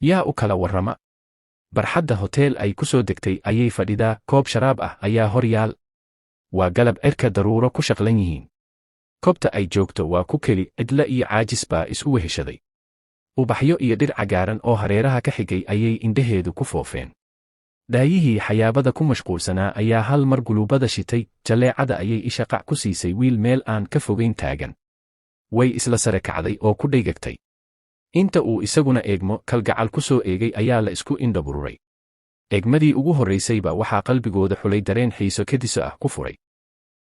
yaa u kala warrama. barxadda hoteel ay ku soo degtay ayay fadhidaa, koob sharaab ah ayaa hor yaal. waa galab cirka daruuro ku shaqlan yihiin. koobta ay joogto waa ku keli, cidla iyo caajis baa isu weheshaday. ubaxyo iyo dhir cagaaran oo hareeraha ka xigay ayay indhaheedu ku foofeen. daayihii xayaabada ku mashquulsanaa ayaa hal mar guluubada shitay, jalleecada ayay isha qac ku siisay wiil meel aan ka fogayn taagan. way isla sare kacday oo ku dhaygagtay. inta uu isaguna eegmo kalgacal ku soo eegay ayaa la isku indhabururay. eegmadii ugu horraysayba waxaa qalbigooda xulay dareen xiiso kediso ah ku furay.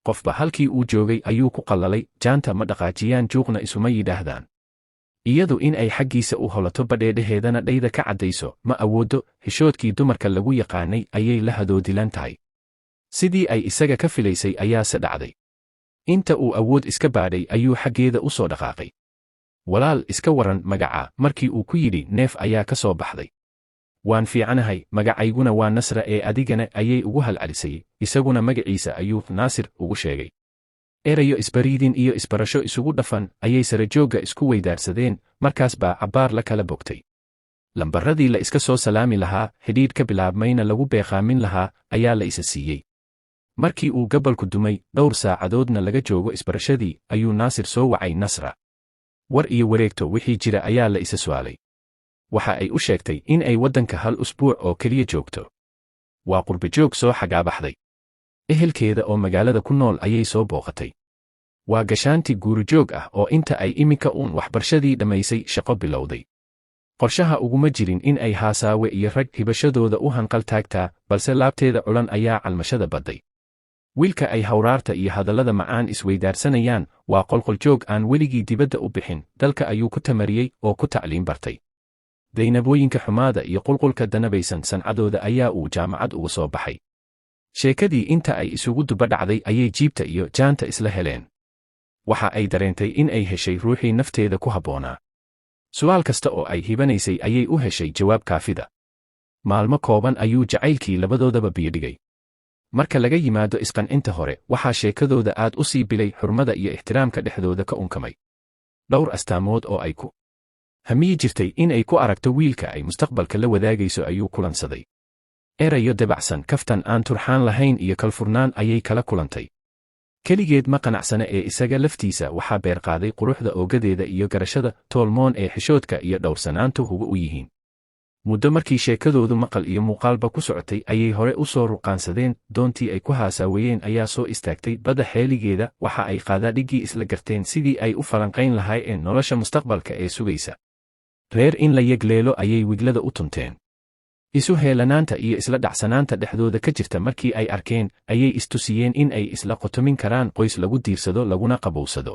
qofba halkii uu joogay ayuu ku qallalay, jaanta ma dhaqaajiyaan, juuqna isuma yidhaahdaan. iyadu in ay xaggiisa u holato badheedhaheedana dhayda ka caddayso ma awooddo, xishoodkii dumarka lagu yaqaanay ayay la hadoodilan tahay. sidii ay isaga ka filaysay ayaase dhacday. inta uu awood iska baadhay ayuu xaggeeda u soo dhaqaaqay. walaal iska waran magaca, markii uu ku yidhi neef ayaa ka soo baxday. waan fiicanahay, magacayguna waa Nasra ee adigana ayay ugu halcalisay, isaguna magaciisa ayuu Naasir ugu sheegay. erayo isbariidin iyo isbarasho isugu dhafan ayay sarajoogga isku weydaarsadeen, markaas baa cabbaar la kala bogtay. lambarradii la iska soo salaami lahaa, xidhiidh ka bilaabmayna lagu beeqaamin lahaa, ayaa la isa siiyey. markii uu gabalku dumay, dhowr saacadoodna laga joogo isbarashadii, ayuu Naasir soo wacay Nasra. war iyo wareegto wixii jira ayaa la isa su'aalay. waxa ay u sheegtay in ay waddanka hal usbuuc oo keliya joogto. waa qurbajoog soo xagaabaxday. ehelkeeda oo magaalada ku nool ayay soo booqatay. waa gashaanti guurijoog ah oo inta ay iminka uun waxbarashadii dhammaysay shaqo bilowday. qorshaha uguma jirin in ay haasaawe iyo rag hibashadooda u hanqal taagtaa, balse laabteeda culan ayaa calmashada badday. wiilka ay hawraarta iyo hadallada macaan isweydaarsanayaan waa qolqoljoog aan weligii dibadda u bixin, dalka ayuu ku tamariyey oo ku tacliin bartay. daynabooyinka xumaada iyo qulqulka danabaysan sancadooda ayaa uu jaamacad uga soo baxay. sheekadii inta ay isugu duba dhacday ayay jiibta iyo jaanta isla heleen. waxa ay dareentay in ay heshay ruuxii nafteeda ku habboonaa. su'aal kasta oo ay hibanaysay ayay u heshay jawaab kaafida. maalmo kooban ayuu jacaylkii labadoodaba biyodhigay. marka laga yimaado isqancinta hore, waxaa sheekadooda aad u sii bilay xurmada iyo ixtiraamka dhexdooda ka unkamay. dhowr astaamood oo ay ku hamiyi jirtay in ay ku aragto wiilka ay mustaqbalka la wadaagayso ayuu kulansaday. erayo dabacsan, kaftan aan turxaan lahayn iyo kalfurnaan ayay kala kulantay. keligeed ma qanacsana ee isaga laftiisa waxaa beerqaaday quruxda oogadeeda iyo garashada toolmoon ee xishoodka iyo dhowrsanaantu huga u yihiin. muddo markii sheekadoodu maqal iyo muuqaalba ku socotay ayay hore u soo ruqaansadeen, doontii ay ku haasaawayeen ayaa soo istaagtay badda xeeligeeda, waxa ay qaadaadhiggii isla garteen sidii ay u falanqayn lahaayeen nolosha mustaqbalka ee sugaysa. reer in la yegleelo ayay wiglada u tunteen. isu heelanaanta iyo isla dhacsanaanta dhexdooda ka jirta markii ay arkeen, ayay istusiyeen in ay isla qotomin karaan qoys lagu diirsado laguna qabowsado.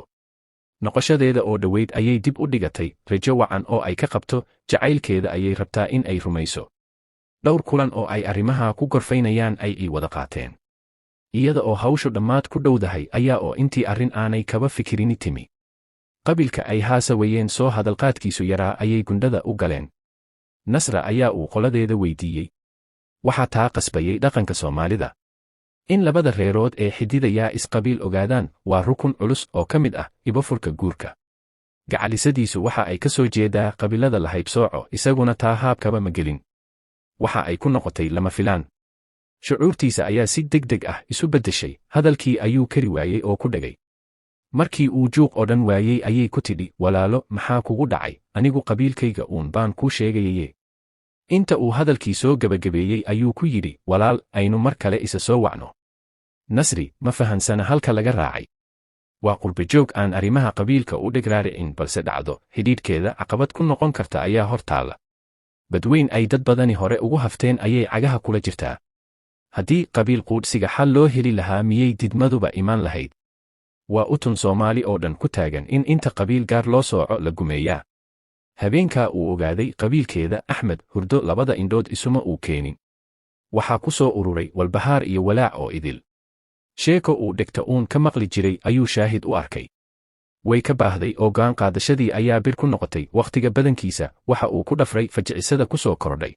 noqoshadeeda oo dhoweyd ayay dib u dhigatay, rajo wacan oo ay ka qabto, jacaylkeeda ayay rabtaa in ay rumayso. dhowr kulan oo ay arrimaha ku gorfaynayaan ay ii wada qaateen. iyada oo hawshu dhammaad ku dhowdahay ayaa oo intii arrin aanay kaba fikirini timi. qabiilka ay haasawayeen soo hadalqaadkiisu yaraa ayay gundhada u galeen. Nasra ayaa uu qoladeeda weydiiyey. waxaa taa qasbayey dhaqanka Soomaalida. in labada reerood ee xididayaa isqabiil ogaadaan waa rukun culus oo ka mid ah ibafurka guurka. gacalisadiisu waxa ay ka soo jeedaa qabiilada la haybsooco, isaguna taa haabkaba ma gelin. waxa ay ku noqotay lama filaan. shucuurtiisa ayaa si degdeg ah isu beddeshay, hadalkii ayuu kari waayey oo ku dhegay. markii uu juuq oo dhan waayey ayay ku tidhi, walaalo maxaa kugu dhacay, anigu qabiilkayga uun baan kuu sheegayaye. inta uu hadalkii soo gebagabeeyey ayuu ku yidhi, walaal aynu mar kale isa soo wacno. Nasri ma fahansana halka laga raacay. waa qurbajoog aan arrimaha qabiilka u dhegraaricin, balse dhacdo xidhiidhkeeda caqabad ku noqon karta ayaa hor taalla. badweyn ay dad badani hore ugu hafteen ayay cagaha kula jirtaa. haddii qabiil quudhsiga xal loo heli lahaa miyay didmaduba imaan lahayd. waa utun Soomaali oo dhan ku taagan in inta qabiil gaar loo sooco la gumeeyaa. habeenkaa uu ogaaday qabiilkeeda Axmed hurdo labada indhood isuma uu keenin. waxaa ku soo ururay walbahaar iyo walaac oo idil. sheeko uu dhegta uun ka maqli jiray ayuu shaahid u arkay. way ka baahday oo go'aan qaadashadii ayaa bir ku noqotay wakhtiga badankiisa, waxa uu ku dhafray fajicisada ku soo kordhay.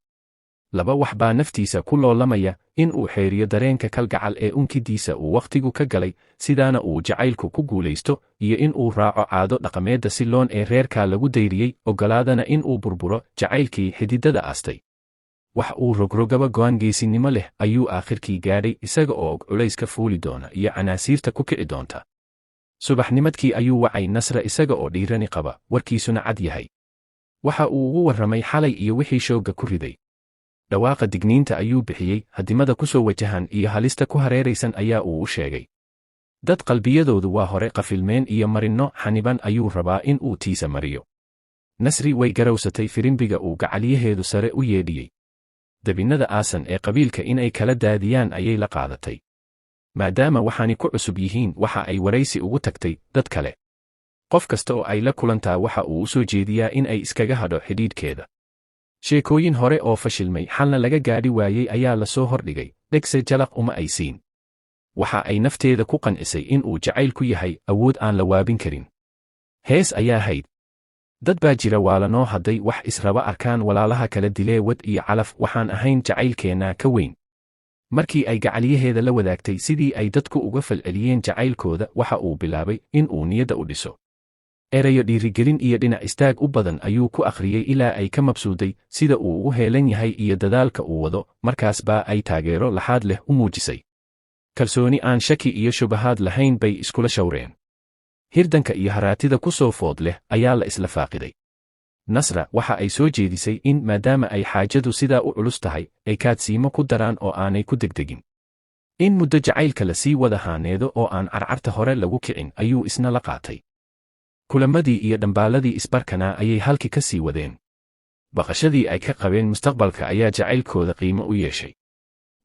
laba wax baa naftiisa ku loolamaya in uu xeeriyo dareenka kalgacal ee unkidiisa uu wakhtigu ka galay sidaana uu jacaylku ku guulaysto iyo in uu raaco caado dhaqameedda siloon ee reerkaa lagu dayriyey oggolaadana in uu burburo jacaylkii xididada aastay wax uu rogrogaba go'aan geesinimo leh ayuu aakhirkii gaadhay isaga oo og culayska fuuli doona iyo canaasiirta ku kici doonta subaxnimadkii ayuu wacay Nasra isaga oo dhiirani qaba warkiisuna cad yahay waxa uu ugu warramay xalay iyo wixii shoogga ku riday dhawaaqa digniinta ayuu bixiyey hadimada ku soo wajahan iyo halista ku hareeraysan ayaa uu u sheegay dad qalbiyadoodu waa hore qafilmeen iyo marinno xaniban ayuu rabaa in uu tiisa mariyo Nasri way garowsatay firimbiga uu gacalyaheedu sare u yeedhiyey dabinnada aasan ee qabiilka inay kala daadiyaan ayay la qaadatay maadaama waxaani ku cusub yihiin waxa ay waraysi ugu tagtay dad kale qof kasta oo ay la kulantaa waxa uu u soo jeediyaa in ay iskaga hadho xidhiidhkeeda sheekooyin hore oo fashilmay xalna laga gaadhi waayey ayaa la soo hordhigay dhegse jalaq uma ay siin waxa ay nafteeda ku qancisay in uu jacaylku yahay awood aan la waabin karin hees ayaa hayd dad baa jira waa lanoo hadday wax israba arkaan walaalaha kala dilee wad iyo calaf waxaan ahayn jacaylkeennaa ka weyn markii ay gacalyaheeda la wadaagtay sidii ay dadku uga falceliyeen jacaylkooda waxa uu bilaabay in uu niyadda u dhiso erayo dhiirigelin iyo dhinac istaag u badan ayuu ku akhriyey ilaa ay ka mabsuuday sida uu ugu heelan yahay iyo dadaalka uu wado markaas baa ay taageero laxaad leh u muujisay kalsooni aan shaki iyo shubahaad lahayn bay iskula shawreen hirdanka iyo haraatida ku soo food leh ayaa la isla faaqiday Nasra waxa ay soo jeedisay in maadaama ay xaajadu sidaa u culus tahay ay kaadsiimo ku daraan oo aanay ku degdegin in muddo jacaylka la sii wada haaneedo oo aan carcarta hore lagu kicin ayuu isna la qaatay kulamadii iyo dhambaaladii isbarkanaa ayay halkii ka sii wadeen baqashadii ay ka qabeen mustaqbalka ayaa jacaylkooda qiimo u yeeshay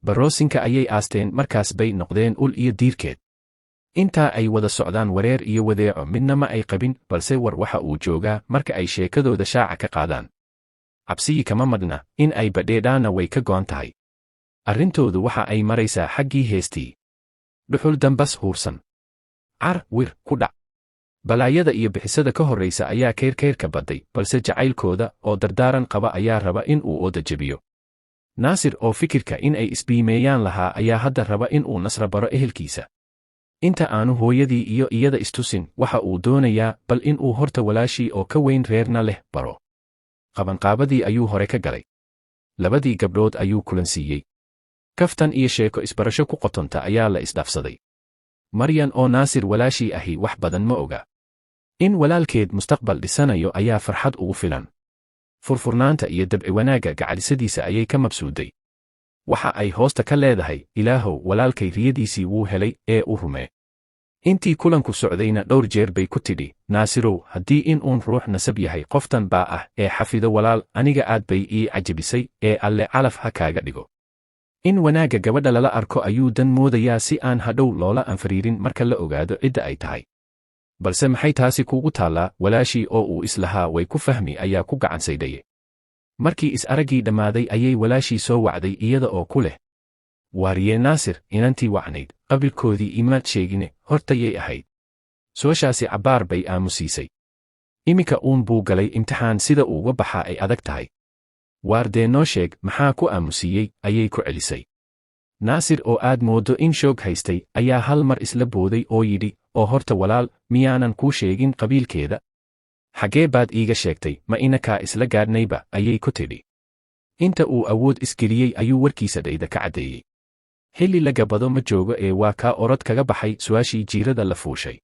baroosinka ayay aasteen markaas bay noqdeen ul iyo diirkeed intaa ay wada socdaan wareer iyo wadeeco midna ma ay qabin balse war waxa uu joogaa marka ay sheekadooda shaaca ka qaadaan cabsigii kama madhna in ay badheedhaana way ka go'an tahay arrintoodu waxa ay maraysaa xaggii heestii dhuxul dambas huursan car wir ku dhac balaayada iyo bixisada ka horraysa ayaa keyrkeyrka badday balse jacaylkooda oo dardaaran qaba ayaa raba in uu ooda jebiyo Naasir oo fikirka in ay isbiimeeyaan lahaa ayaa hadda raba in uu Nasra baro ehelkiisa inta aanu hooyadii iyo iyada istusin waxa uu doonayaa bal in uu horta walaashii oo ka weyn reerna leh baro qabanqaabadii ayuu hore ka galay labadii gabdhood ayuu kulansiiyey kaftan iyo sheeko isbarasho ku qotonta ayaa la isdhaafsaday Maryan oo Naasir walaashii ahi wax badan ma oga in walaalkeed mustaqbal dhisanayo ayaa farxad ugu filan furfurnaanta iyo dabci wanaagga gacalisadiisa ayay ka mabsuuday waxa ay hoosta ka leedahay ilaahow walaalkay riyadiisii wuu helay ee u rumee intii kulanku socdayna dhowr jeer bay ku tidhi Naasirow haddii in uun ruux nasab yahay qoftan baa ah ee xafido walaal aniga aad bay ii cajabisay ee alle calaf ha kaaga dhigo in wanaagga gabadha lala arko ayuu dan moodayaa si aan hadhow loola anfariirin marka la ogaado cidda ay tahay balse maxay taasi kuugu taallaa walaashii oo uu islahaa way ku fahmi ayaa ku gacan saydhaye markii is-araggii dhammaaday ayay walaashii soo wacday iyada oo ku leh waariyee Naasir inantii wacnayd qabilkoodii imaad sheegine hortayay ahayd sooshaasi cabbaar bay aamusiisay iminka uun buu galay imtixaan sida uuga baxaa ay adag tahay waardee noo sheeg maxaa ku aamusiiyey ayay ku celisay Naasir oo aad moodo in shoog haystay ayaa hal mar isla booday oo yidhi oo horta walaal miyaanan kuu sheegin qabiilkeeda xaggee baad iiga sheegtay ma inakaa isla gaadhnayba ayay ku tidhi inta uu awood isgeliyey ayuu warkiisa dhayda ka caddeeyey xilli la gabado ma joogo ee waa kaa orod kaga baxay su'aashii jiirada la fuushay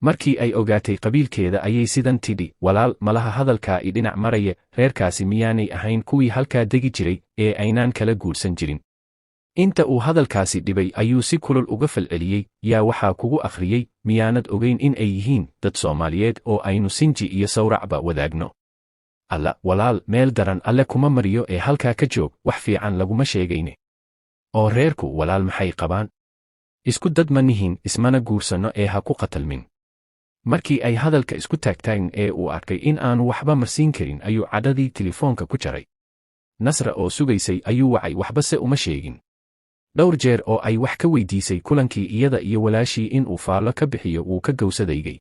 markii ay ogaatay qabiilkeeda ayay sidan tidhi walaal malaha hadalkaa i dhinac maraya reerkaasi miyaanay ahayn kuwii halkaa degi jiray ee aynaan kala guursan jirin inta uu hadalkaasi dhibay ayuu si kulul uga falceliyey yaa waxaa kugu akhriyey miyaanad ogayn in ay yihiin dad Soomaaliyeed oo aynu sinji iyo sawracba wadaagno alla walaal meel daran alle kuma mariyo ee halkaa ka joog wax fiican laguma sheegayne oo reerku walaal maxay qabaan isku dad ma nihin ismana guursanno ee ha ku qatalmin markii ay hadalka isku taagtaagn ee uu arkay in aanu waxba marsiin karin ayuu cadhadii telefoonka ku jaray Nasra oo sugaysay ayuu wacay waxbase uma sheegin dhowr jeer oo ay wax ka weydiisay kulankii iyada iyo walaashii in uu faallo ka bixiyo wuu ka gowsadaygay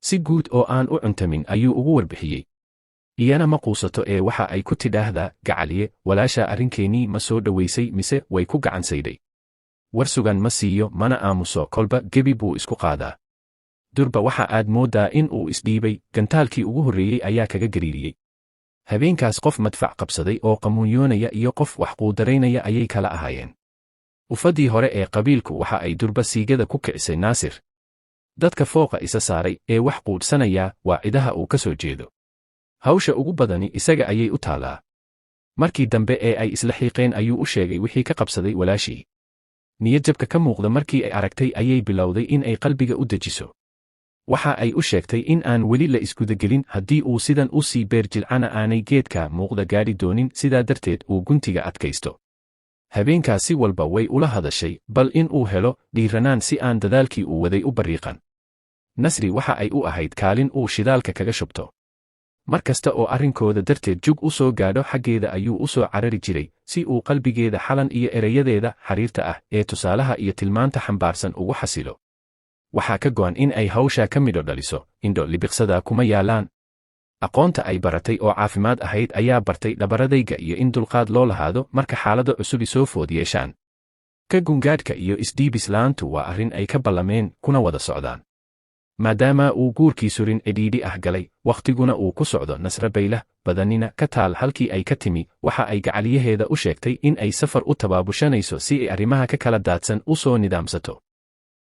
si guud oo aan u cuntamin ayuu ugu warbixiyey iyana ma quusato ee waxa ay ku tidhaahdaa gacaliye walaasha arrinkeenii ma soo dhowaysay mise way ku gacansaydhay. war sugan ma siiyo mana aamuso kolba gebi buu isku qaadaa. durba waxa aad mooddaa in uu isdhiibay, gantaalkii ugu horreeyey ayaa kaga gariiriyey. habeenkaas qof madfac qabsaday oo qamuunyoonaya iyo qof wax quudaraynaya ayay kala ahaayeen. ufaddii hore ee qabiilku waxa ay durba siigada ku kicisay Naasir. dadka fooqa isa saaray ee wax quudhsanayaa waa cidaha uu ka soo jeedo. hawsha ugu badani isaga ayay u taallaa. markii dambe ee ay isla xiiqeen ayuu u sheegay wixii ka qabsaday walaashii. niyadjabka ka muuqda markii ay aragtay ayay bilowday in ay qalbiga u dejiso. waxa ay u sheegtay in aan weli la isgudagelin haddii uu sidan u sii beerjilcana aanay geedka muuqda gaadhi doonin, sidaa darteed uu guntiga adkaysto. habeenkaas si walba way ula hadashay, bal in uu helo dhiiranaan si aan dadaalkii uu waday u barriiqan. Nasri waxa ay u ahayd kaalin uu shidaalka kaga shubto. mar kasta oo arrinkooda darteed jug u soo gaadho xaggeeda ayuu u soo carari jiray, si uu qalbigeeda xalan iyo erayadeeda xariirta ah ee tusaalaha iyo tilmaanta xambaarsan ugu xasilo. waxaa ka go'an in ay hawshaa ka midho dhaliso, indho libiqsadaa kuma yaalaan. aqoonta ay baratay oo caafimaad ahayd ayaa bartay dhabaradayga iyo in dulqaad loo lahaado marka xaalado cusubi soo food yeeshaan. ka gungaadhka iyo isdhiibislaantu waa arrin ay ka ballameen kuna wada socdaan. maadaama uu guurkii surin cidhiidhi ah galay, wakhtiguna uu ku socdo nasra baylah badanina ka taal halkii ay ka timi, waxa ay gacaliyaheeda u sheegtay in ay safar u tabaabushanayso si ay arrimaha ka kala daadsan u soo nidaamsato.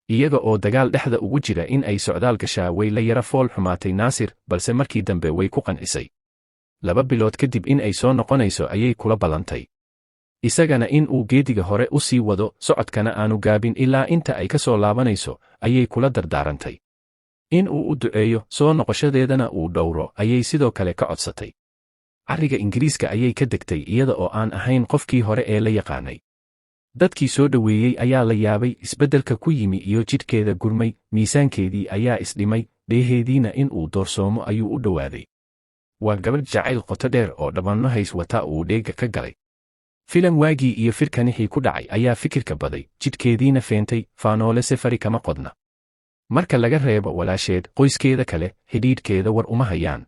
iyaga oo dagaal dhexda ugu jira in ay socdaal gashaa way la yara fool xumaatay Naasir, balse markii dambe way ku qancisay. 2 bilood kadib in ay soo noqonayso ayay kula ballantay. isagana in uu geediga hore u sii wado, socodkana aanu gaabin ilaa inta ay ka soo laabanayso, ayay kula dardaarantay. in uu u duceeyo, soo noqoshadeedana uu dhowro ayay sidoo kale ka codsatay. carriga Ingiriiska ayay ka degtay iyada oo aan ahayn qofkii hore ee la yaqaanay. dadkii soo dhoweeyey ayaa la yaabay isbeddelka ku yimi iyo jidhkeeda gurmay, miisaankeedii ayaa isdhimay, dheeheediina in uu doorsoomo ayuu u dhowaaday. waa gabadh jacayl qoto dheer oo dhabanno hays wata uu dheega ka galay. filan waagii iyo firkanixii ku dhacay ayaa fikirka baday, jidhkeediina feentay, faanoole safari kama qodna. marka laga reebo walaasheed, qoyskeeda kale, xidhiidhkeeda war uma hayaan.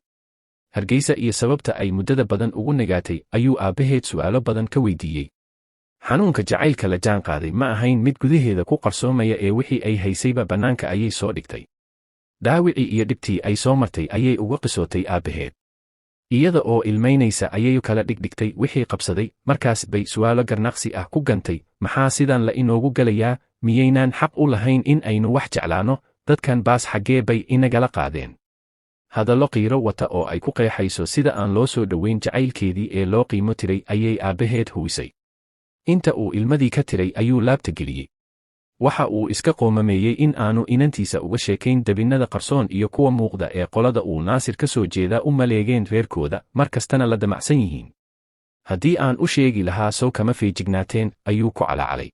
Hargeysa iyo sababta ay muddada badan ugu nagaatay ayuu aabbaheed su'aalo badan ka weydiiyey. xanuunka jacaylka la jaan qaaday ma ahayn mid gudaheeda ku qarsoomaya ee wixii ay haysayba bannaanka ayay soo dhigtay. dhaawicii iyo dhibtii ay soo martay ayay uga qisootay aabbaheed. iyada oo ilmaynaysa ayay kala dhigdhigtay wixii qabsaday, markaas bay su'aalo garnaqsi ah ku gantay, maxaa sidan la inoogu galayaa, miyaynaan xaq u lahayn in aynu wax jeclaanno, dadkan baas xaggee bay inagala qaadeen. hadallo qiiro wata oo ay ku qeexayso sida aan loo soo dhoweyn jacaylkeedii ee loo qiimo tiray ayay aabbaheed huwisay. inta uu ilmadii ka tiray ayuu laabta geliyey. waxa uu iska qoomameeyey in aanu inantiisa uga sheekayn dabinnada qarsoon iyo kuwa muuqda ee qolada uu Naasir ka soo jeedaa u maleegeen reerkooda, mar kastana la damacsan yihiin. haddii aan u sheegi lahaa sow kama feejignaateen, ayuu ku calaacalay.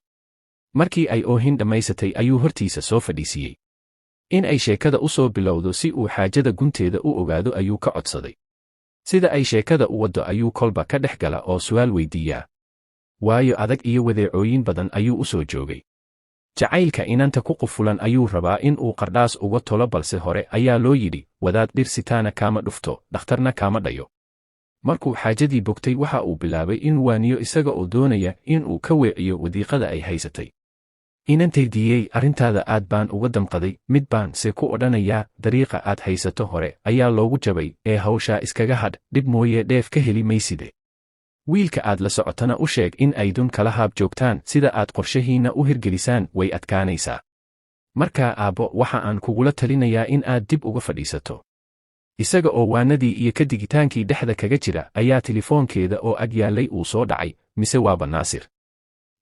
markii ay oohin dhammaysatay ayuu hortiisa soo fadhiisiyey. in ay sheekada u soo bilowdo si uu xaajada gunteeda u ogaado ayuu ka codsaday. sida ay sheekada u waddo ayuu kolba ka dhex gala oo su'aal weydiiyaa. waayo adag iyo wadeecooyin badan ayuu u soo joogay. jacaylka inanta ku qufulan ayuu rabaa in uu qardhaas uga tolo, balse hore ayaa loo yidhi, wadaad dhirsitaana kaama dhufto, dhakhtarna kaama dhayo. markuu xaajadii bogtay waxa uu bilaabay in waaniyo isaga oo doonaya in uu ka weeciyo wadiiqada ay haysatay. inantaydiyey, arrintaada aad baan uga damqaday, mid baan se ku odhanayaa, dariiqa aad haysato hore ayaa loogu jabay, ee hawshaa iskaga hadh, dhib mooye dheef ka heli mayside. wiilka aad la socotana u sheeg in aydun kala haab joogtaan, sida aad qorshahiinna u hirgelisaan way adkaanaysaa. markaa aabbo, waxa aan kugula talinayaa in aad dib uga fadhiisato. isaga oo waanadii iyo ka digitaankii dhexda kaga jira ayaa telefoonkeeda oo ag yaallay uu soo dhacay, mise waaba Naasir.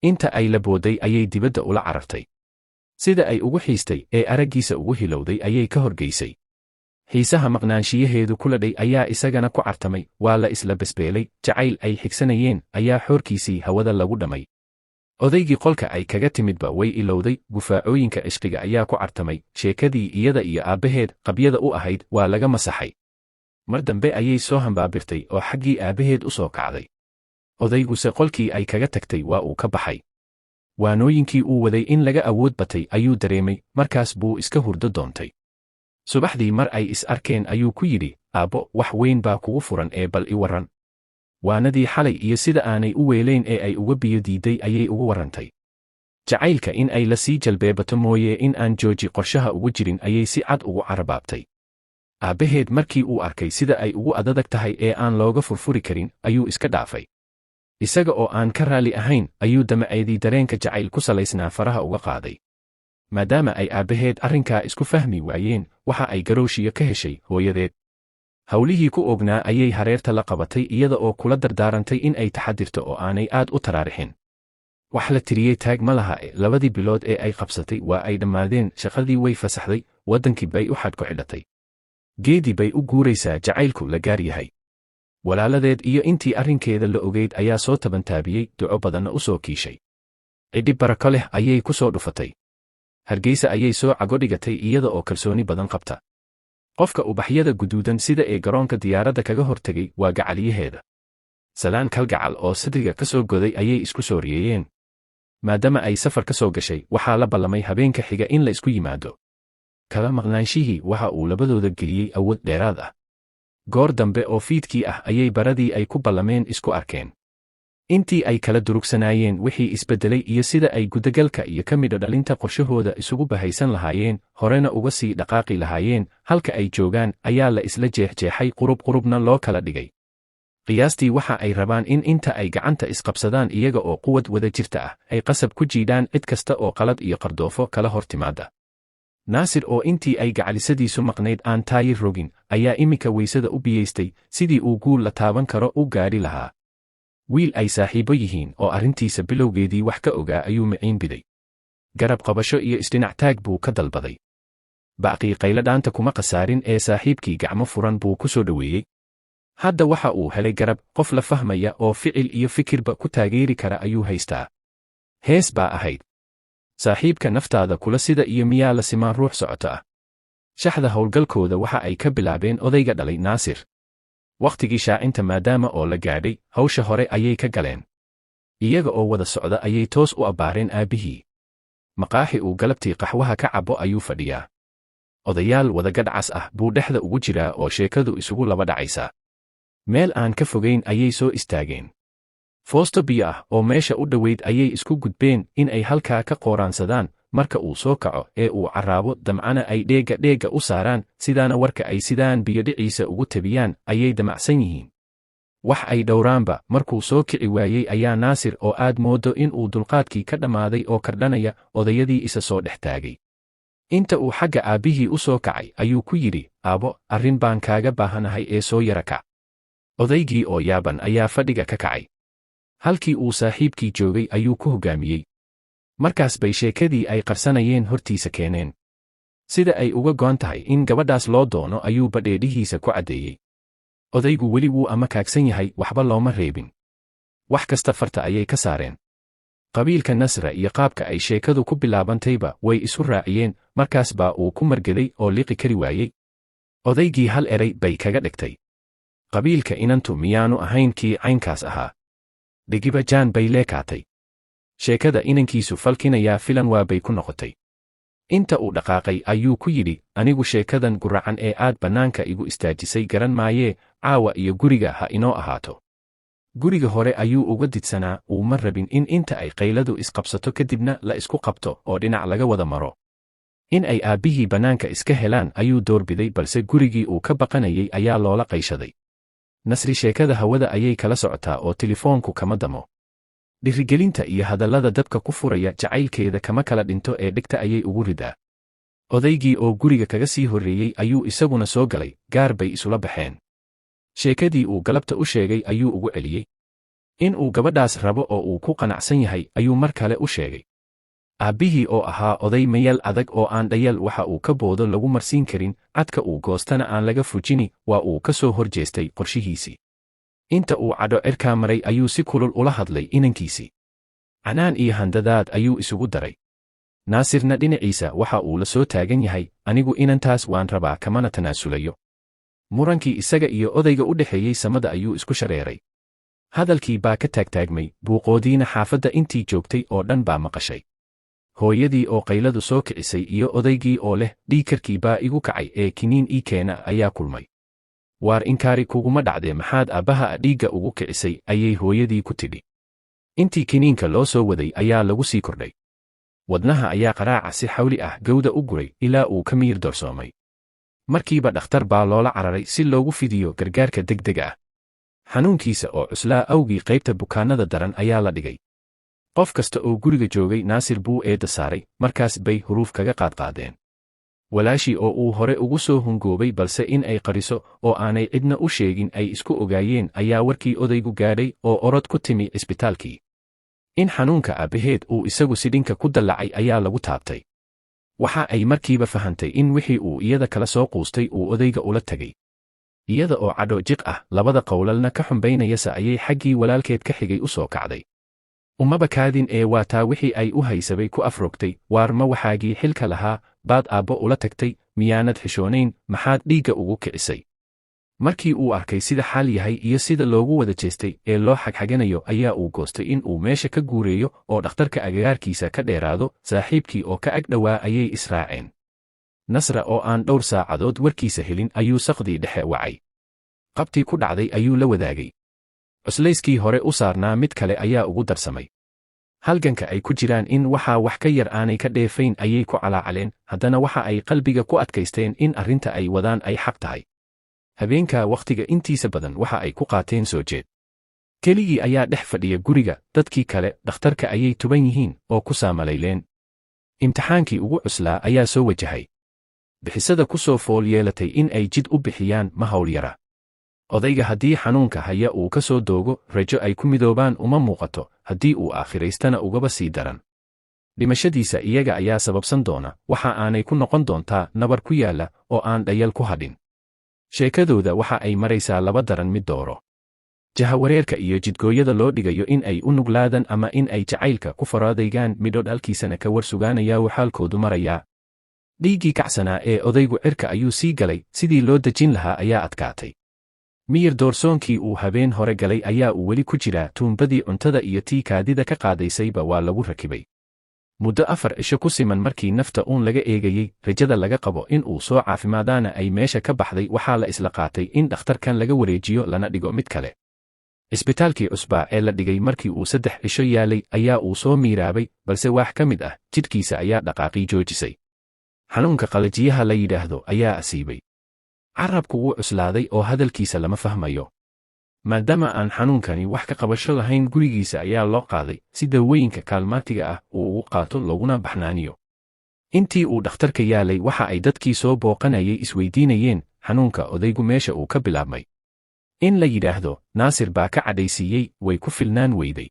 inta ay la booday ayay dibadda ula carartay. sida ay ugu xiistay ee araggiisa ugu hilowday ayay ka horgeysay. xiisaha maqnaanshiyaheedu kula dhay ayaa isagana ku cartamay, waa la isla besbeelay, jacayl ay xigsanayeen ayaa xoorkiisii hawada lagu dhammay. odaygii qolka ay kaga timidba way ilowday, gufaacooyinka cishqiga ayaa ku cartamay, sheekadii iyada iyo aabbaheed qabyada u ahayd waa laga masaxay. mar dambe ayay soo hambaabirtay oo xaggii aabbaheed u soo kacday. odayguse qolkii ay kaga tagtay waa uu ka baxay. waanooyinkii uu waday in laga awood batay ayuu dareemay, markaas buu iska hurdo doontay. subaxdii mar ay is arkeen ayuu ku yidhi, Aabbo, wax weyn baa kugu furan ee bal i warran. Waanadii xalay iyo sida aanay u weelayn ee ay uga biyo diiday ayay ugu warrantay. Jacaylka in ay la sii jalbeebato mooye in aan jooji qorshaha ugu jirin ayay si cad ugu carabaabtay. Aabbaheed markii uu arkay sida ay ugu adadag tahay ee aan looga furfuri karin, ayuu iska dhaafay. Isaga oo aan ka raali ahayn, ayuu damaceedii dareenka jacayl ku salaysnaa faraha uga qaaday. Maadaama ay aabbaheed arrinkaa isku fahmi waayeen, waxa ay garowshiyo ka heshay hooyadeed. Hawlihii ku ognaa ayay hareerta la qabatay iyada oo kula dardaarantay in ay taxadirto oo aanay aad u taraarixin. Wax la tiriyey taag ma laha 2 bilood ee ay qabsatay waa ay dhammaadeen, shaqadii way fasaxday, waddankii bay u xadhko xidhatay. Geedii bay u guuraysaa jacaylku la gaar yahay. Walaaladeed iyo intii arrinkeeda la ogeyd ayaa soo tabantaabiyey, duco badanna u soo kiishay. Cidhi barako leh ayay ku soo dhufatay. Hargeysa ayay soo cago dhigatay iyada oo kalsooni badan qabta. Qofka ubaxyada guduudan sida ee garoonka diyaaradda kaga hortegay waa gacaliyaheeda. Salaan kalgacal oo sadriga ka soo goday ayay isku soo riyeeyeen. Maadaama ay safar ka soo gashay, waxaa la ballamay habeenka xiga in la isku yimaado. Kala maqnaanshihii waxa uu labadooda geliyey awood dheeraad ah. Goor dambe oo fiidkii ah ayay baradii ay ku ballameen isku arkeen. Intii ay kala durugsanaayeen wixii isbeddelay iyo sida ay gudagalka iyo ka midho dhalinta qorshahooda isugu bahaysan lahaayeen, horena uga sii dhaqaaqi lahaayeen, halka ay joogaan ayaa la isla jeexjeexay, qurubna loo kala dhigay. Qiyaastii waxa ay rabaan in inta ay gacanta isqabsadaan iyaga oo quwad wada jirta ah, ay qasab ku jiidhaan cid kasta oo qalad iyo qardoofo kala hor timaada. Naasir oo intii ay gacalisadiisu maqnayd aan taayir rogin, ayaa imika weysada u biyeystay sidii uu guul la taaban karo u gaadhi lahaa. Wiil ay saaxiibo yihiin oo arrintiisa bilowgeedii wax ka ogaa ayuu miciin biday. Garab qabasho iyo isdhinac taag buu ka dalbaday. Baaqii qayladhaanta kuma khasaarin ee saaxiibkii gacmo furan buu ku soo dhoweeyey. Hadda waxa uu helay garab, qof la fahmaya oo ficil iyo fikirba ku taageeri kara ayuu haystaa. Hees baa ahayd. Saaxiibka naftaada kula sida iyo miyaa la simaan ruux socoto ah. Shaxda howlgalkooda waxa ay ka bilaabeen odayga dhalay Naasir. Wakhtigii shaacinta maadaama oo la gaadhay, hawsha hore ayay ka galeen. Iyaga oo wada socda ayay toos u abbaareen aabbihii. Maqaaxi uu galabtii qaxwaha ka cabbo ayuu fadhiyaa. Odayaal wada gadhcas ah buu dhexda ugu jiraa oo sheekadu isugu laba dhacaysaa. Meel aan ka fogayn ayay soo istaageen. Foosto biyo ah oo meesha u dhoweyd ayay isku gudbeen in ay halkaa ka qooraansadaan, marka uu soo kaco ee uu carraabo damcana ay dheega u saaraan, sidaana warka ay sidaan biyo dhiciisa ugu tabiyaan ayay damacsan yihiin. Wax ay dhowraanba markuu soo kici waayey ayaa Naasir oo aad moodo in uu dulqaadkii ka dhammaaday oo kardhanaya, odayadii isa soo dhex taagay. Inta uu xagga aabbihii u soo kacay ayuu ku yidhi, aabbo, arrin baan kaaga baahanahay ee soo yara kac. Odaygii oo yaaban ayaa fadhiga ka kacay. Halkii uu saaxiibkii joogay ayuu ku hoggaamiyey. Markaas bay sheekadii ay qarsanayeen hortiisa keeneen. Sida ay uga go'an tahay in gabadhaas loo doono ayuu badheedhihiisa ku caddeeyey. Odaygu weli wuu ama kaagsan yahay, waxba looma reebin. Wax kasta farta ayay ka saareen. Qabiilka Nasra iyo qaabka ay sheekadu ku bilaabantayba way isu raaciyeen, markaas baa uu ku margaday oo liqi kari waayey. Odaygii hal eray bay kaga dhigtay. Qabiilka inantu miyaanu ahayn kii caynkaas ahaa. Dhigiba jaan bay leekaatay. Sheekada inankiisu falkinayaa filan waa bay ku noqotay. Inta uu dhaqaaqay ayuu ku yidhi, anigu sheekadan guracan ee aad bannaanka igu istaajisay garan maayee, caawa iyo guriga ha inoo ahaato. Guriga hore ayuu uga didsanaa, uma rabin in inta ay qayladu isqabsato kadibna la isku qabto oo dhinac laga wada maro. In ay aabbihii bannaanka iska helaan ayuu doorbiday, balse gurigii uu ka baqanayay ayaa loola qayshaday. Nasri sheekada hawada ayay kala socotaa oo telefoonku kama damo. Dhirigelinta iyo hadallada dabka ku furaya jacaylkeeda kama kala dhinto ee dhigta ayay ugu ridaa. Odaygii oo guriga kaga sii horreeyey ayuu isaguna soo galay, gaar bay isula baxeen. Sheekadii uu galabta u sheegay ayuu ugu celiyey. In uu gabadhaas rabo oo uu ku qanacsan yahay ayuu mar kale u sheegay. Aabbihii oo ahaa oday mayal adag oo aan dhayal waxa uu ka boodo lagu marsiin karin, cadka uu goostana aan laga fujini, waa uu ka soo horjeestay qorshihiisii. Inta uu cadho cirkaa maray ayuu si kulul ula hadlay inankiisii. Canaan iyo handadaad ayuu isugu daray. Naasirna dhinaciisa waxa uu la soo taagan yahay, anigu inantaas waan rabaa kamana tanaasulayo. Murankii isaga iyo odayga u dhexeeyey samada ayuu isku shareeray. Hadalkii baa ka taagtaagmay, buuqoodiina xaafadda intii joogtay oo dhan baa maqashay. Hooyadii oo qayladu soo kicisay iyo odaygii oo leh dhiigkarkii baa igu kacay ee kiniin ii keena ayaa kulmay. waar inkaari kuguma dhacdee maxaad aabbaha dhiigga ugu kicisay ayay hooyadii ku tidhi. Intii kiniinka loo soo waday ayaa lagu sii kordhay. Wadnaha ayaa qaraaca si xawli ah gawda u guray ilaa uu ka miyir doorsoomay. Markiiba dhakhtar baa loola cararay si loogu fidiyo gargaarka degdega ah. Xanuunkiisa oo cuslaa awgii qaybta bukaanada daran ayaa la dhigay. Qof kasta oo guriga joogay Naasir buu eedda saaray, markaas bay huruuf kaga qaadqaadeen. Walaashii oo uu hore ugu soo hungoobay balse in ay qariso oo aanay cidna u sheegin ay isku ogaayeen ayaa warkii odaygu gaadhay oo orod ku timi isbitaalkii. In xanuunka aabbaheed uu isagu sidhinka ku dallacay ayaa lagu taabtay. Waxa ay markiiba fahantay in wixii uu iyada kala soo quustay uu odayga ula tegay. Iyada oo cadho jiq ah labada qowlalna ka xumbaynayasa ayay xaggii walaalkeed ka xigay u soo kacday. Umaba kaadin ee waa taa wixii ay u haysabay ku afrogtay, waar ma waxaagii xilka lahaa, baad aabbo ula tagtay, miyaanad xishoonayn, maxaad dhiigga ugu kicisay. Markii uu arkay sida xaal yahay iyo sida loogu wada jeestay ee loo xagxaganayo ayaa uu goostay in uu meesha ka guureeyo oo dhakhtarka agagaarkiisa ka dheeraado. Saaxiibkii oo ka ag dhowaa ayay israaceen. Nasra oo aan dhowr saacadood warkiisa helin ayuu saqdii dhexe wacay. Qabtii ku dhacday ayuu la wadaagay. Cuslayskii hore u saarnaa mid kale ayaa ugu darsamay. Halganka ay ku jiraan in waxaa wax ka yar aanay ka dheefayn ayay ku calaacaleen, haddana waxa ay qalbiga ku adkaysteen in arrinta ay wadaan ay xaq tahay. Habeenkaa wakhtiga intiisa badan waxa ay ku qaateen soo jeed. Keligii ayaa dhex fadhiya guriga, dadkii kale dhakhtarka ayay tuban yihiin oo ku saamalayleen. Imtixaankii ugu cuslaa ayaa soo wajahay. Bixisada ku soo fool yeelatay in ay jid u bixiyaan ma hawl yara. Odayga haddii xanuunka haya uu ka soo doogo, rajo ay ku midoobaan uma muuqato, haddii uu aakhiraystana ugaba sii daran. Dhimashadiisa iyaga ayaa sababsan doona, waxa aanay ku noqon doontaa nabar ku yaalla oo aan dhayal ku hadhin. Sheekadooda waxa ay maraysaa laba daran mid dooro. Jahawareerka iyo jidgooyada loo dhigayo in ay u nuglaadaan ama in ay jacaylka ku faraadaygaan midho dhalkiisana ka war sugaanayaa uu xaalkoodu marayaa. Dhiiggii kacsanaa ee odaygu cirka ayuu sii galay, sidii loo dejin lahaa ayaa adkaatay. Miyir doorsoonkii uu habeen hore galay ayaa uu weli ku jiraa, tuumbadii cuntada iyo tii kaadida ka qaadaysayba waa lagu rakibay. Muddo 4 cisho ku siman markii nafta uun laga eegayey, rajada laga qabo in uu soo caafimaadaana ay meesha ka baxday, waxaa la isla qaatay in dhakhtarkan laga wareejiyo lana dhigo mid kale. Isbitaalkii cusbaa ee la dhigay markii uu 3 cisho yaalay ayaa uu soo miiraabay, balse wax ka mid ah jidhkiisa ayaa dhaqaaqii joojisay. Xanuunka qalajiyaha la yidhaahdo ayaa asiibay. Carrabku wuu cuslaaday oo hadalkiisa lama fahmayo. Maadaama aan xanuunkani wax ka qabasho lahayn, gurigiisa ayaa loo qaaday si dawooyinka kaalmaatiga ah uu ugu qaato looguna baxnaaniyo. Intii uu dhakhtarka yaalay waxa ay dadkii soo booqanayay isweydiinayeen xanuunka odaygu meesha uu ka bilaabmay. In la yidhaahdo Naasir baa ka cadhaysiiyey way ku filnaan weyday.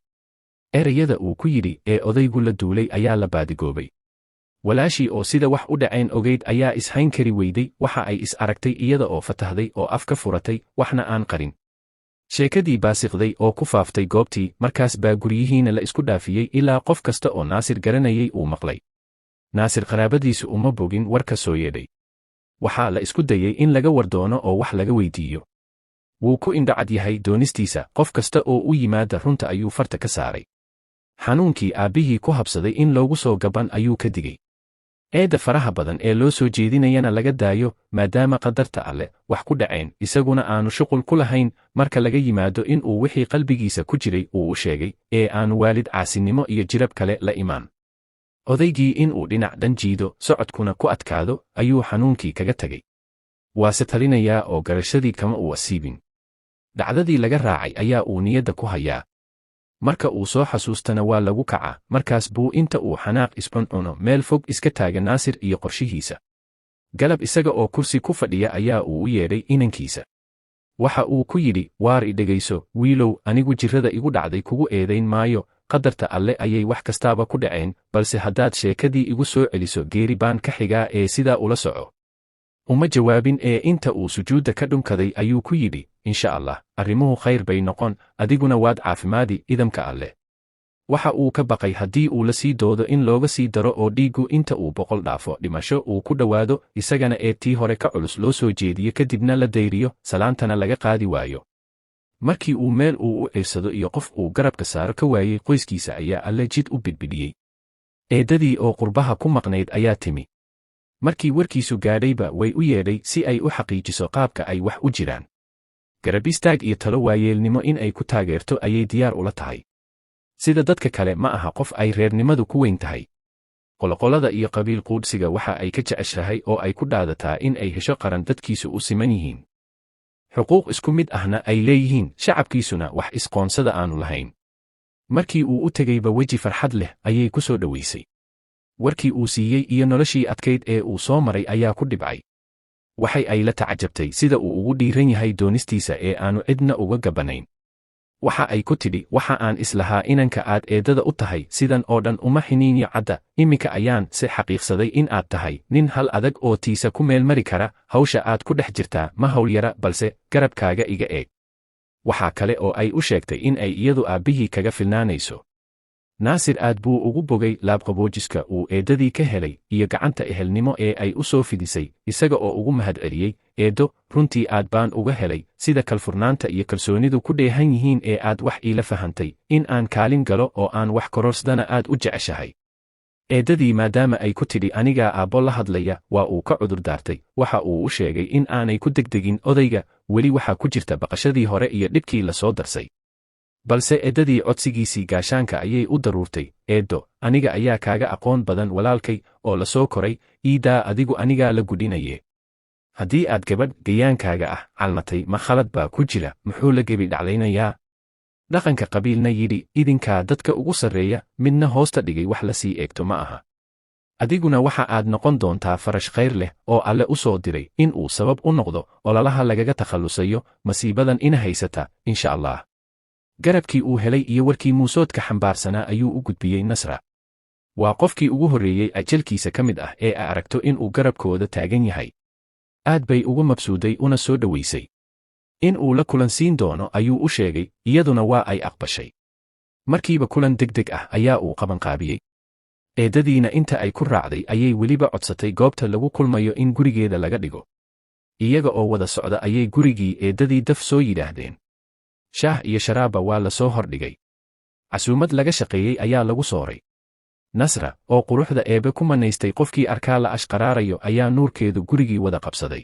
Erayada uu ku yidhi ee odaygu la duulay ayaa la baadigoobay. Walaashii oo sida wax u dhaceen ogeyd ayaa ishayn kari weyday, waxa ay is aragtay iyada oo fatahday oo afka furatay, waxna aan qarin. Sheekadii baasiqday oo ku faaftay goobtii, markaas baa guryihiina la isku dhaafiyey ilaa qof kasta oo Naasir garanayay uu maqlay. Naasir qaraabadiisu uma bogin war ka soo yeedhay. Waxaa la isku dayay in laga wardoono oo wax laga weydiiyo. Wuu ku indhacad yahay doonistiisa, qof kasta oo u yimaada runta ayuu farta ka saaray. Xanuunkii aabbihii ku habsaday in loogu soo gaban ayuu ka digay. Eedda faraha badan ee loo soo jeedinayana laga daayo, maadaama qadarta Alle wax ku dhaceen, isaguna aanu shuqul ku lahayn marka laga yimaado in uu wixii qalbigiisa ku jiray uu u sheegay, ee aanu waalid caasinimo iyo jirab kale la imaan. Odaygii in uu dhinac dhan jiido, socodkuna ku adkaado, ayuu xanuunkii kaga tegay. Waase talinayaa oo garashadii kama uu asiibin. Dhacdadii laga raacay ayaa uu niyadda ku hayaa. Marka uu soo xasuustana waa lagu kacaa, markaas buu inta uu xanaaq iscuncuno meel fog iska taaga Naasir iyo qorshihiisa. Galab isaga oo kursi ku fadhiya ayaa uu u yeedhay inankiisa. Waxa uu ku yidhi, waar i dhegayso, wiilow, anigu jirrada igu dhacday kugu eedayn maayo, qadarta Alle ayay wax kastaaba ku dhaceen, balse haddaad sheekadii igu soo celiso geeri baan ka xigaa ee sidaa ula soco. Uma jawaabin ee inta uu sujuudda ka dhunkaday ayuu ku yidhi, insha Allah, arrimuhu khayr bay noqon, adiguna waad caafimaadi idamka Alle. Waxa uu ka baqay haddii uu la sii doodo in looga sii daro oo dhiiggu inta uu 100 dhaafo dhimasho uu ku dhowaado, isagana ee tii hore ka culus loo soo jeediyo kadibna la dayriyo, salaantana laga qaadi waayo. Markii uu meel uu u ciirsado iyo qof uu garabka saaro ka waayey qoyskiisa ayaa Alle jid u bidbidhiyey. Eedadii oo qurbaha ku maqnayd ayaa timi. Markii warkiisu gaadhayba way u yeedhay si ay u xaqiijiso qaabka ay wax u jiraan. garab istaag iyo talo waayeelnimo in ay ku taageerto ayay diyaar ula tahay. Sida dadka kale ma aha qof ay reernimadu ku weyn tahay. Qoloqolada iyo qabiil quudhsiga waxa ay ka jeceshahay oo ay ku dhaadataa in ay hesho qaran dadkiisu u siman yihiin. Xuquuq isku mid ahna ay leeyihiin, shacabkiisuna wax isqoonsada aanu lahayn. Markii uu u tegayba weji farxad leh ayay ku soo dhowaysay. Warkii uu siiyey iyo noloshii adkayd ee uu soo maray ayaa ku dhibcay. Waxay ay la tacajabtay sida uu ugu dhiiran yahay doonistiisa ee aanu cidna uga gabbanayn. Waxa ay ku tidhi, waxa aan islahaa inanka aad eedada u tahay sidan oo dhan uma xiniinyo cadda, iminka ayaan si xaqiiqsaday in aad tahay nin hal adag oo tiisa ku meel mari kara, hawsha aad ku dhex jirtaa ma hawl yara balse garabkaaga iga eeg. Waxaa kale oo ay u sheegtay in ay iyadu aabbihii kaga filnaanayso. Naasir aad buu ugu bogay laabqaboojiska uu eedadii ka helay iyo gacanta ehelnimo ee ay u soo fidisay, isaga oo ugu mahadceliyey, eedo, runtii aad baan uga helay, sida kalfurnaanta iyo kalsoonidu ku dheehan yihiin ee aad wax iila fahantay, in aan kaalin galo oo aan wax kororsadana aad u jeceshahay. Eedadii maadaama ay ku tidhi anigaa aabbo la hadlaya, waa uu ka cudur daartay, waxa uu u sheegay in aanay ku degdegin odayga, weli waxaa ku jirta baqashadii hore iyo dhibkii la soo darsay. Balse eedadii codsigiisii gaashaanka ayay u daruurtay, eeddo, aniga ayaa kaaga aqoon badan walaalkay oo la soo koray, iidaa adigu anigaa la gudhinaye. Haddii aad gabadh gayaankaaga ah calmatay ma khalad baa ku jira, muxuu la gebi dhaclaynayaa? Dhaqanka qabiilna yidhi, idinkaa dadka ugu sarreeya, midna hoosta dhigay wax la sii eegto ma aha. Adiguna waxa aad noqon doontaa farash khayr leh oo Alle u soo diray in uu sabab u noqdo ololaha lagaga takhallusayo masiibadan ina haysata, insha Allah. Garabkii uu helay iyo warkii muusoodka xambaarsanaa ayuu u gudbiyey Nasra. Waa qofkii ugu horreeyey ajalkiisa ka mid ah ee ay aragto in uu garabkooda taagan yahay. Aad bay ugu mabsuuday una soo dhowaysay. In uu la kulansiin doono ayuu u sheegay, iyaduna waa ay aqbashay. Markiiba kulan degdeg ah ayaa uu qabanqaabiyey. Eedadiina inta ay ku raacday ayay weliba codsatay goobta lagu kulmayo in gurigeeda laga dhigo. Iyaga oo wada socda ayay gurigii eedadii daf soo yidhaahdeen. Shaah iyo sharaaba waa la soo hordhigay. Casuumad laga shaqeeyey ayaa lagu sooray. Nasra, oo quruxda eebe ku manaystay qofkii arkaa la ashqaraarayo ayaa nuurkeedu gurigii wada qabsaday.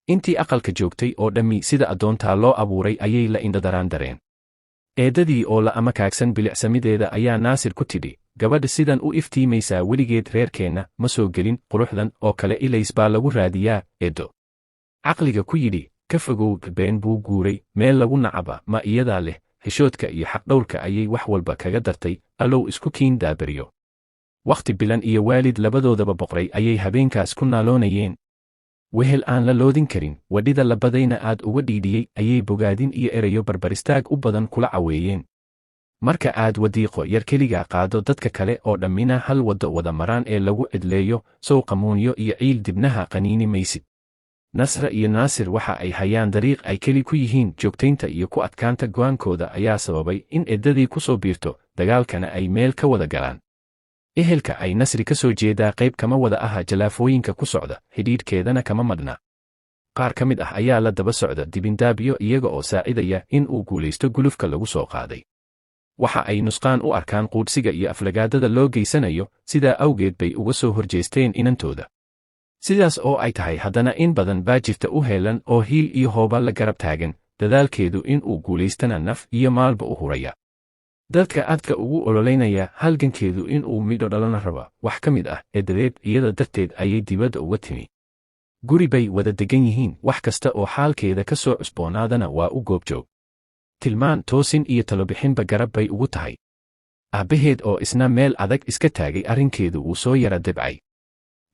Intii aqalka joogtay oo dhammi sida addoontaa loo abuuray ayay la indhadaraan dareen. Eedadii oo la amakaagsan bilicsamideeda ayaa Naasir ku tidhi, gabadha sidan u iftiimaysaa weligeed reerkeenna ma soo gelin, quruxdan oo kale ilays baa lagu raadiyaa, eeddo. Caqliga ku yidhi, ka fogow, been buu guuray, meel lagu nacaba ma iyadaa leh, xishoodka iyo xaqdhowrka ayay wax walba kaga dartay, allow isku kiin daabariyo. Wakhti bilan iyo waalid labadoodaba boqray ayay habeenkaas ku naaloonayeen. Wehel aan la loodin karin, wadhida labadayna aad uga dhiidhiyey ayay bogaadin iyo erayo barbaristaag u badan kula caweeyeen. Marka aad wadiiqo yar keligaa qaado dadka kale oo dhammina hal waddo wada maraan ee lagu cidleeyo, sow qamuunyo iyo ciil dibnaha qaniini maysid. Nasra iyo Naasir waxa ay hayaan dariiq ay keli ku yihiin, joogtaynta iyo ku adkaanta go'aankooda ayaa sababay in eedadii ku soo biirto, dagaalkana ay meel ka wada galaan. Ehelka ay Nasri ka soo jeedaa qayb kama wada aha jalaafooyinka ku socda, xidhiidhkeedana kama madhna. Qaar ka mid ah ayaa la daba socda dibindaabyo iyaga oo saacidaya in uu guulaysto gulufka lagu soo qaaday. Waxa ay nusqaan u arkaan quudhsiga iyo aflagaadada loo geysanayo, sidaa awgeed bay uga soo horjeesteen inantooda. Sidaas oo ay tahay haddana in badan baa jirta u heelan oo hiil iyo hooba la garab taagan, dadaalkeedu in uu guulaystana naf iyo maalba u huraya. Dadka aadka ugu ololeynaya halgankeedu in uu midho dhalana raba, wax ka mid ah eedadeed iyada darteed ayay dibadda uga timi. Guri bay wada degan yihiin, wax kasta oo xaalkeeda ka soo cusboonaadana waa u goobjoog. Tilmaan, toosin iyo talobixinba garab bay ugu tahay. Aabbaheed oo isna meel adag iska taagay arrinkeedu wuu soo yara debcay.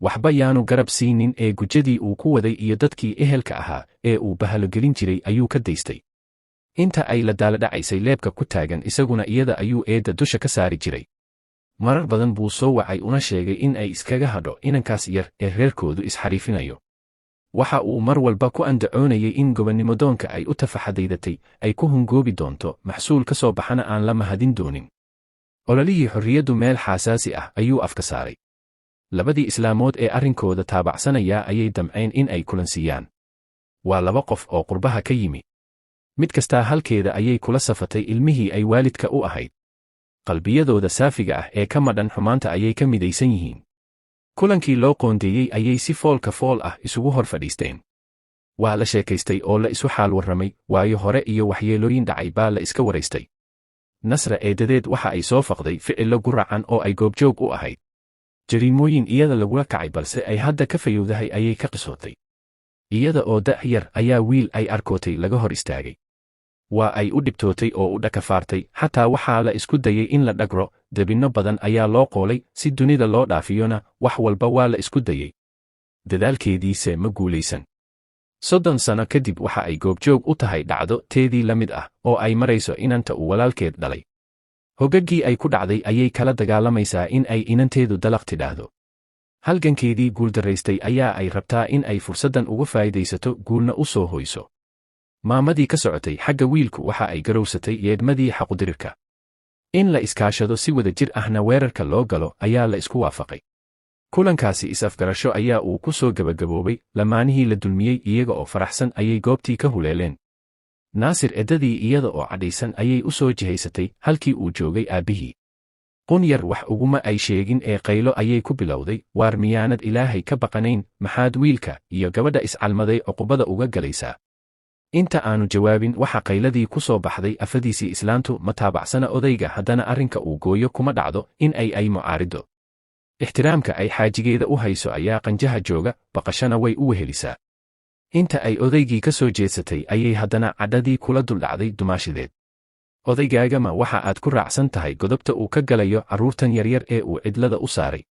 Waxba yaanu garab siinin ee gujadii uu ku waday iyo dadkii ehelka ahaa ee uu bahalogelin jiray ayuu ka daystay. Inta ay la daaladhacaysay leebka ku taagan isaguna iyada ayuu eedda dusha ka saari jiray. Marar badan buu soo wacay una sheegay in ay iskaga hadho inankaas yar ee reerkoodu isxariifinayo. Waxa uu mar walba ku andacoonayay in gobonnimodoonka ay u tafaxadaydatay ay ku hungoobi doonto, maxsuul ka soo baxana aan la mahadin doonin. Ololihii xorriyaddu meel xaasaasi ah ayuu afka saaray. Labadii islaamood ee arrinkooda taabacsanaya ayay damceen in ay kulansiiyaan. Waa laba qof oo qurbaha ka yimi. Mid kastaa halkeeda ayay kula safatay ilmihii ay waalidka u ahayd. Qalbiyadooda saafiga ah ee ka madhan xumaanta ayay ka midaysan yihiin. Kulankii loo qoondeeyey ayay si foolka fool ah isugu hor fadhiisteen. Waa la sheekaystay oo la isu xaal warramay, waayo hore iyo waxyeelooyin dhacay baa la iska waraystay. Nasra eedadeed waxa ay soo faqday ficillo guracan oo ay goobjoog u ahayd. Jariimooyin iyada lagula kacay balse ay hadda ka fayowdahay ayay ka qisootay. Iyada oo yar ayaa wiil ay arkootay laga hor istaagay. Waa ay u dhibtootay oo u dhakafaartay, xataa waxaa la isku dayay in la dhagro, debinno badan ayaa loo qoolay, si dunida loo dhaafiyona, wax walba waa la isku dayay. Dadaalkeediise ma guulaysan. 30 sano kadib waxa ay goobjoog u tahay dhacdo teedii la mid ah, oo ay marayso inanta uu walaalkeed dhalay. Hogaggii ay ku dhacday ayay kala dagaalamaysaa in ay inanteedu dalaq tidhaahdo. Halgankeedii guuldaraystay ayaa ay rabtaa in ay fursaddan uga faa'iidaysato, guulna u soo hoyso. Maamadii ka socotay xagga wiilku waxa ay garowsatay yeedhmadii xaqudirirka. In la iskaashado si wada jir ahna weerarka loo galo ayaa la isku waafaqay. Kulankaasi is-afgarasho ayaa uu ku soo gabagaboobay, lamaanihii la dulmiyey iyaga oo faraxsan ayay goobtii ka huleeleen. Naasir eddadii iyada oo cadhaysan ayay u soo jihaysatay halkii uu joogay aabbihii. Qunyar wax uguma ay sheegin ee qaylo ayay ku bilowday, waar miyaanad Ilaahay ka baqanayn, maxaad wiilka iyo gabadha iscalmaday cuqubada uga galaysaa? Inta aanu jawaabin waxa qayladii ku soo baxday afadiisii islaantu ma taabacsana odayga, haddana arrinka uu gooyo kuma dhacdo in ay mucaariddo. Ixtiraamka ay xaajigeeda u hayso ayaa qanjaha jooga, baqashana way u wehelisaa. Inta ay odaygii ka soo jeedsatay ayay haddana cadhadii kula duldhacday dumaashideed. Odaygaagama waxa aad ku raacsan tahay godobta uu ka galayo carruurtan yaryar ee uu cidlada u saaray.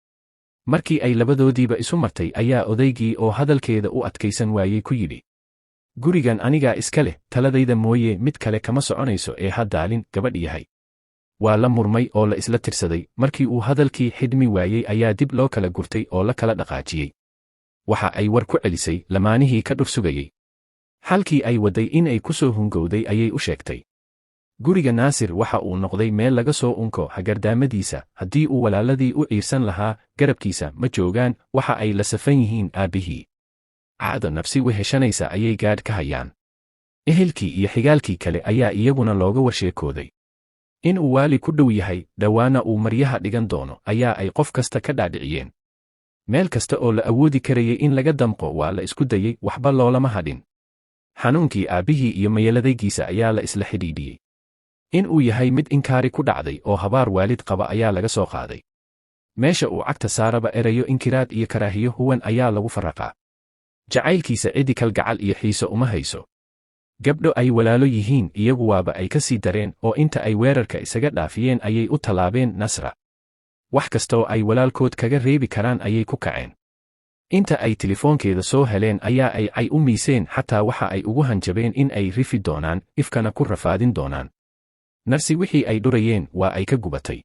Markii ay labadoodiiba isu martay ayaa odaygii oo hadalkeeda u adkaysan waayey ku yidhi: gurigan anigaa iska leh, taladayda mooye mid kale kama soconayso ee ha daalin, gabadh yahay. Waa la murmay oo la isla tirsaday, markii uu hadalkii xidhmi waayey ayaa dib loo kala gurtay oo la kala dhaqaajiyey. Waxa ay war ku celisay lamaanihii ka dhursugayey. Halkii ay wadday in ay ku soo hungowday ayay u sheegtay. Guriga Naasir waxa uu noqday meel laga soo unko hagardaamadiisa, haddii uu walaaladii u ciirsan lahaa, garabkiisa ma joogaan, waxa ay la safan yihiin aabbihii. Caado nafsi weheshanaysa ayay gaadh ka hayaan. Ehelkii iyo xigaalkii kale ayaa iyaguna looga warsheekooday. In uu waali ku dhow yahay, dhowaana uu maryaha dhigan doono, ayaa ay qof kasta ka dhaadhiciyeen. Meel kasta oo la awoodi karayay in laga damqo waa la isku dayey, waxba loolama hadhin. Xanuunkii aabbihii iyo mayaladaygiisa ayaa la isla xidhiidhiyey. In uu yahay mid inkaari ku dhacday oo habaar waalid qaba ayaa laga soo qaaday. Meesha uu cagta saaraba erayo inkiraad iyo karaahiyo huwan ayaa lagu farraqaa. Jacaylkiisa cidi kalgacal iyo xiiso uma hayso. Gabdho ay walaalo yihiin iyagu waaba ay ka sii dareen oo inta ay weerarka isaga dhaafiyeen ayay u tallaabeen Nasra. Wax kastoo ay walaalkood kaga reebi karaan ayay ku kaceen. Inta ay telefoonkeeda soo heleen ayaa ay u miiseen, xataa waxa ay ugu hanjabeen in ay rifi doonaan, ifkana ku rafaadin doonaan. Narsi wixii ay dhurayeen waa ay ka gubatay.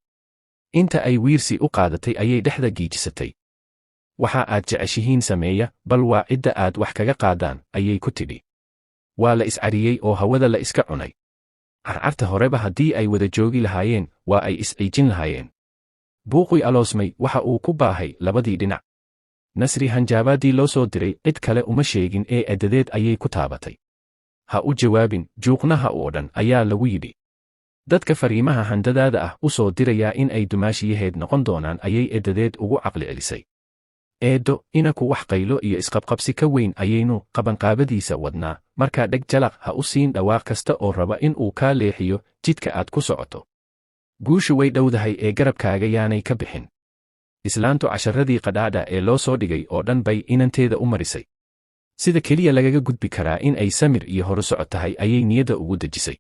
Inta ay wiirsi u qaadatay ayay dhexda giijisatay. Waxa aad jeceshihiin sameeya, bal waa cidda aad wax kaga qaadaan, ayay ku tidhi. Waa la iscariyey oo hawada la iska cunay. Carcarta horeba haddii ay wada joogi lahaayeen, waa ay isciijin lahaayeen. Buuqii aloosmay waxa uu ku baahay labadii dhinac. Nasri hanjaabaadii loo soo diray cid kale uma sheegin ee edadeed ayay ku taabatay. Ha u jawaabin, juuqnaha oo dhan ayaa lagu yidhi. Dadka fariimaha handadaada ah u soo dirayaa in ay dumaashiyaheed noqon doonaan ayay edadeed ugu caqli celisay. Eedo, inaku wax qaylo iyo isqabqabsi ka weyn ayaynu qabanqaabadiisa wadnaa, markaa dheg jalaq ha u siin dhawaaq kasta oo raba in uu kaa leexiyo jidka aad ku socoto. Guushu way dhowdahay ee garabkaaga yaanay ka bixin. Islaantu casharadii qadhaadha ee loo soo dhigay oo dhan bay inanteeda u marisay. Sida keliya lagaga gudbi karaa in ay samir iyo horusocod tahay ayay niyadda ugu dejisay.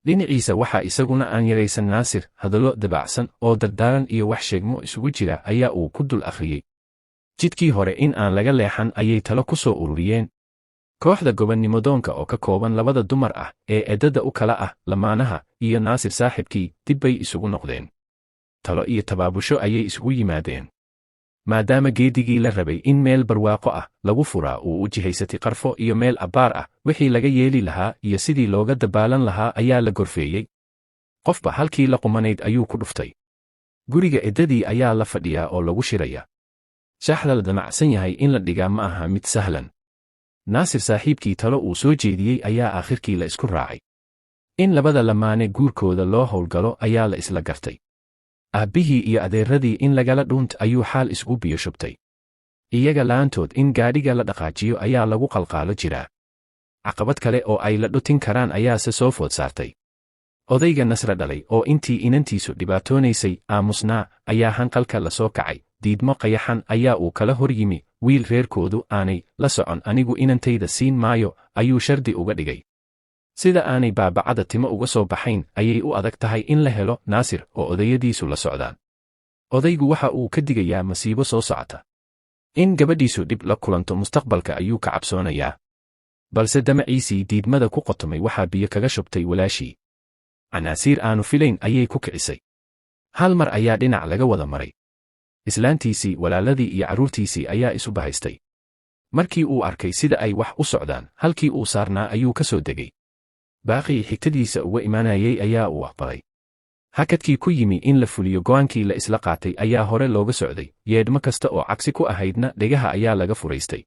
Dhinaciisa waxaa isaguna aan yaraysan Naasir, hadallo dabacsan oo dardaaran iyo wax sheegmo isugu jira ayaa uu ku dul akhriyey. Jidkii hore in aan laga leexan ayay talo ku soo ururiyeen. Kooxda gobonnimodoonka oo ka kooban labada dumar ah ee eedada u kala ah lamaanaha iyo Naasir saaxiibkii dib bay isugu noqdeen. Talo iyo tabaabusho ayay isugu yimaadeen. Maadaama geedigii la rabay in meel barwaaqo ah lagu furaa uu u jihaysatay qarfo iyo meel abbaar ah, wixii laga yeeli lahaa iyo sidii looga dabaalan lahaa ayaa la gorfeeyey. Qofba halkii la qumanayd ayuu ku dhuftay. Guriga eedadii ayaa la fadhiyaa oo lagu shiraya. Shaxda la damacsan yahay in la dhigaa ma aha mid sahlan. Naasir saaxiibkii talo uu soo jeediyey ayaa aakhirkii la isku raacay. In labada lamaane guurkooda loo howlgalo ayaa la isla gartay. Aabbihii iyo adeeradii in lagala dhuunt ayuu xaal isugu biyo shubtay. Iyaga laantood in gaadhiga la dhaqaajiyo ayaa lagu qalqaalo jiraa. caqabad kale oo ay la dhutin karaan ayaase soo food saartay. Odayga Nasra dhalay oo intii inantiisu dhibaatoonaysay aamusnaa ayaa hanqalka la soo kacay, diidmo qayaxan ayaa uu kala hor yimi, wiil reerkoodu aanay la socon anigu inantayda siin maayo, ayuu shardi uga dhigay. Sida aanay baabacada timo uga soo baxayn ayay u adag tahay in la helo Naasir oo odayadiisu la socdaan. Odaygu waxa uu ka digayaa masiibo soo socota. In gabadhiisu dhib la kulanto mustaqbalka ayuu ka cabsoonayaa. Balse damaciisii diidmada ku qotomay waxaa biyo kaga shubtay walaashii. Canaasiir aanu filayn ayay ku kicisay. Hal mar ayaa dhinac laga wada maray. Islaantiisii, walaaladii iyo carruurtiisii ayaa isu bahaystay. Markii uu arkay sida ay wax u socdaan, halkii uu saarnaa ayuu ka soo degay. Baaqii xigtadiisa uga imaanayay ayaa uu aqbalay. Hakadkii ku yimi in la fuliyo go'aankii la isla qaatay ayaa hore looga socday, yeedhmo kasta oo cagsi ku ahaydna dhegaha ayaa laga furaystay.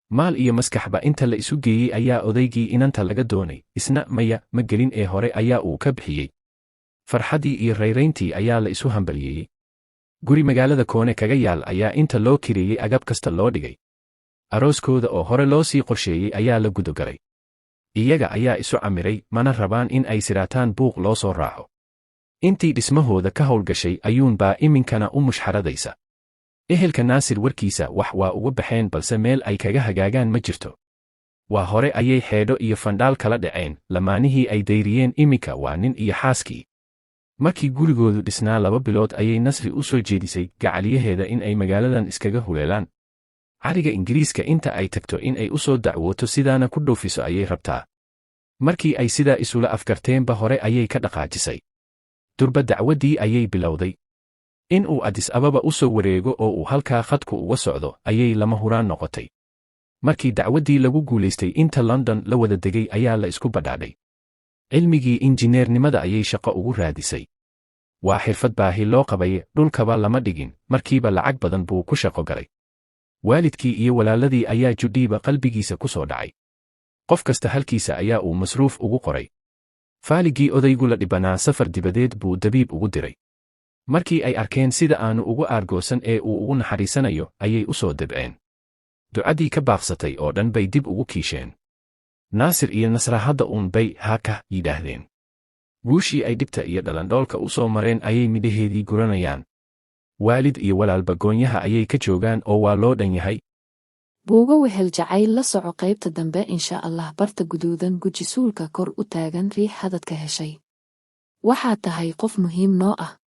Maal iyo maskaxba inta la isu geeyey ayaa odaygii inanta laga doonay, isna maya ma gelin ee hore ayaa uu ka bixiyey. Farxaddii iyo rayrayntii ayaa la isu hambalyeeyey. Guri magaalada Koone kaga yaal ayaa inta loo kireeyey agab kasta loo dhigay. Arooskooda oo hore loo sii qorsheeyey ayaa la gudagalay. Iyaga ayaa isu camiray, mana rabaan in ay siraataan buuq loo soo raaco. Intii dhismahooda ka howlgashay ayuunbaa iminkana u mushxaradaysa. Ehelka Naasir warkiisa wax waa uga baxeen balse meel ay kaga hagaagaan ma jirto. Waa hore ayay xeedho iyo fandhaal kala dhaceen, lamaanihii ay dayriyeen iminka waa nin iyo xaaskii. Markii gurigoodu dhisnaa 2 bilood ayay Nasri u soo jeedisay gacaliyaheeda in ay magaaladan iskaga huleelaan. Cariga Ingiriiska inta ay tagto in ay u soo dacwooto sidaana ku dhoofiso ayay rabtaa. Markii ay sidaa isula afkarteenba hore ayay ka dhaqaajisay. Durba dacwaddii ayay bilowday. In uu Addis Ababa u soo wareego oo uu halkaa khadku uga socdo ayay lama huraan noqotay. Markii dacwaddii lagu guulaystay inta London la wada degay ayaa la isku badhaadhay. Cilmigii injineernimada ayay shaqo ugu raadisay. Waa xirfad baahi loo qabay, dhulkaba lama dhigin, markiiba lacag badan buu ku shaqo galay. Waalidkii iyo walaaladii ayaa judhiiba qalbigiisa ku soo dhacay. Qof kasta halkiisa ayaa uu masruuf ugu qoray. Faaligii odaygu la dhibanaa safar dibadeed buu dabiib ugu diray. Markii ay arkeen sida aanu ugu aargoosan ee uu ugu naxariisanayo ayay u soo debceen. Ducadii ka baaqsatay oo dhan bay dib ugu kiisheen. Naasir iyo Nasra hadda uun bay haka yidhaahdeen. Guushii ay dhibta iyo dhalandhoolka u soo mareen ayay midhaheedii guranayaan. Waalid iyo walaalba goonyaha ayay ka joogaan oo waa loo dhan yahay. Buuga wehel jacayl la soco qaybta dambe insha Allah. Barta guduudan guji suulka kor u taagan riix hadadka heshay. Waxaad tahay qof muhiim noo ah.